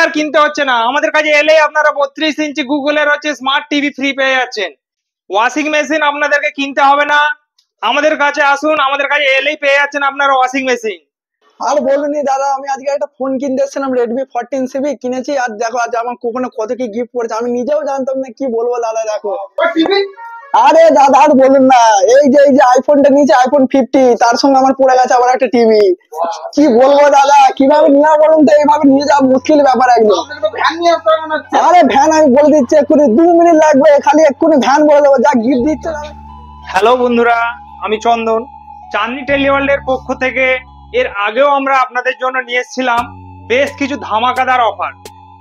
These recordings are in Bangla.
আর কিনতে হচ্ছে না, আমাদের কাছে এলেই আপনারা 32 ইঞ্চি গুগলের হচ্ছে স্মার্ট টিভি ফ্রি পেয়ে যাচ্ছেন। ওয়াশিং মেশিন আপনাদেরকে কিনতে হবে না, আমাদের কাছে আসুন, আমাদের কাছে এলেই পেয়ে যাচ্ছেন আপনারা ওয়াশিং মেশিন। আর বলুনি দাদা, আমি আজকে একটা ফোন কিনতে এসেছিলাম, রেডমি 14 CB কিনেছি। আর দেখো আজ আমার কোপনে কত কি গিফট করেছে, আমি নিজেও জানতাম না। কি বলবো দাদা, দেখো। আরে দাদা আর বলুন না, এই যে আইফোনটা নিয়েছে, আইফোন 50, তার সঙ্গে আমার পড়ে গেছে আবার একটা টিভি। কি বলবো দাদা, কিভাবে নিয়ে বলুন তো, এইভাবে নিয়ে যাওয়া মুশকিল ব্যাপার একদম। আরে ভ্যান আমি বলে দিচ্ছি, এক্ষুনি 2 মিনিট লাগবে, খালি এক্ষুনি ভ্যান বলে দেবো, যা গিফট দিচ্ছে দাদা। হ্যালো বন্ধুরা, আমি চন্দন, চাঁদনি টেলিওয়ার্ল্ডের পক্ষ থেকে এর আগেও আমরা আপনাদের জন্য নিয়ে এসেছিলাম বেশ কিছু ধামাকাদার অফার।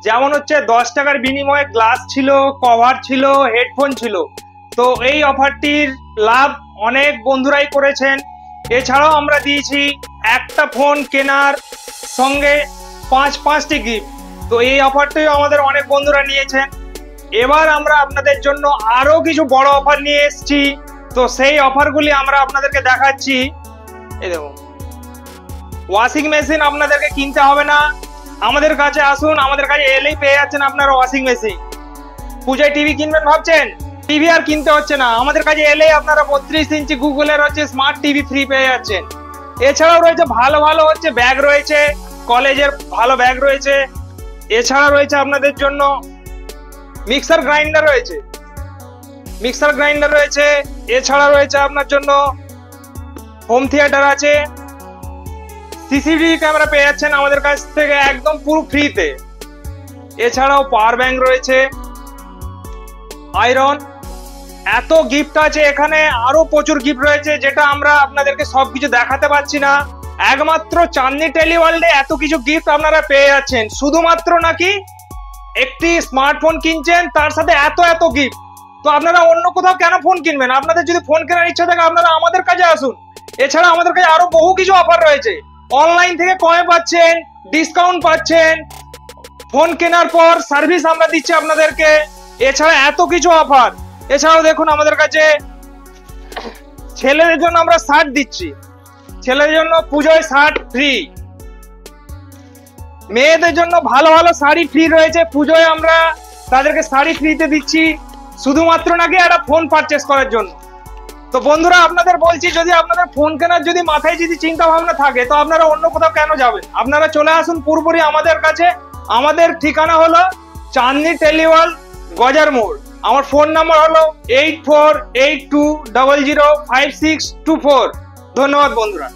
যেমন হচ্ছে 10 টাকার বিনিময়ে গ্লাস ছিল, কভার ছিল, হেডফোন ছিল। তো এই অফারটির লাভ অনেক বন্ধুরাই করেছেন। এছাড়াও আমরা দিয়েছি একটা ফোন কেনার সঙ্গে 5টি গিফট। তো এই অফারটিও আমাদের অনেক বন্ধুরা নিয়েছেন। এবার আমরা আপনাদের জন্য আরো কিছু বড় অফার নিয়ে এসেছি। তো সেই অফারগুলি আমরা আপনাদেরকে দেখাচ্ছি। এই দেখুন, ওয়াশিং মেশিন আপনাদেরকে কিনতে হবে না, আমাদের কাছে আসুন, আমাদের কাছে এলেই পেয়ে যাচ্ছেন আপনারা ওয়াশিং মেশিন। পূজায় টিভি কিনবেন ভাবছেন, টিভি আর কিনতে হচ্ছে না, আমাদের কাছে এলেই আপনারা 32 ইঞ্চি গুগলের হচ্ছে স্মার্ট টিভি ফ্রি পেয়ে যাচ্ছেন। এছাড়াও রয়েছে ভালো ভালো হচ্ছে ব্যাগ রয়েছে, কলেজের ভালো ব্যাগ রয়েছে। এছাড়া রয়েছে আপনাদের জন্য মিক্সার গ্রাইন্ডার রয়েছে, এছাড়া রয়েছে আপনার জন্য হোম থিয়েটার আছে, সিসিটিভি ক্যামেরা পেয়ে যাচ্ছেন আমাদের কাছ থেকে একদম পুরো ফ্রিতে। এছাড়াও পাওয়ার ব্যাংক রয়েছে, আয়রন, এত গিফট আছে এখানে, আরো প্রচুর গিফট রয়েছে যেটা আমরা আপনাদেরকে সবকিছু দেখাতে পারছি না। একমাত্র চাঁদনি টেলিওয়ার্ল্ডে এত কিছু গিফট আপনারা পেয়ে যাচ্ছেন, শুধুমাত্র নাকি একটি স্মার্টফোন কিনছেন তার সাথে এত গিফট। তো আপনারা অন্য কোথাও কেন ফোন কিনবেন? আপনাদের যদি ফোন কেনার ইচ্ছা থাকে আপনারা আমাদের কাছে আসুন। এছাড়া আমাদের কাছে আরো বহু কিছু অফার রয়েছে, অনলাইন থেকে কমে পাচ্ছেন, ডিসকাউন্ট পাচ্ছেন, ফোন কেনার পর সার্ভিস আমরা দিচ্ছি আপনাদেরকে। এছাড়া এত কিছু অফার। এছাড়াও দেখুন আমাদের কাছে ছেলেদের জন্য আমরা শার্ট দিচ্ছি, ছেলেদের জন্য পুজোয় শার্ট ফ্রি, মেয়েদের জন্য ভালো ভালো শাড়ি ফ্রি রয়েছে, পুজোয় আমরা তাদেরকে শাড়ি ফ্রিতে দিচ্ছি, শুধুমাত্র নাকি একটা ফোন পারচেস করার জন্য। তো বন্ধুরা আপনাদের বলছি, যদি আপনাদের ফোন কেনার যদি মাথায় যদি চিন্তা ভাবনা থাকে তো আপনারা অন্য কোথাও কেন যাবেন? আপনারা চলে আসুন পুরোপুরি আমাদের কাছে। আমাদের ঠিকানা হলো চাঁদনি টেলিওয়ার্ল্ড, গজার মোড়। আমার ফোন নাম্বার হলো 8482005624। ধন্যবাদ বন্ধুরা।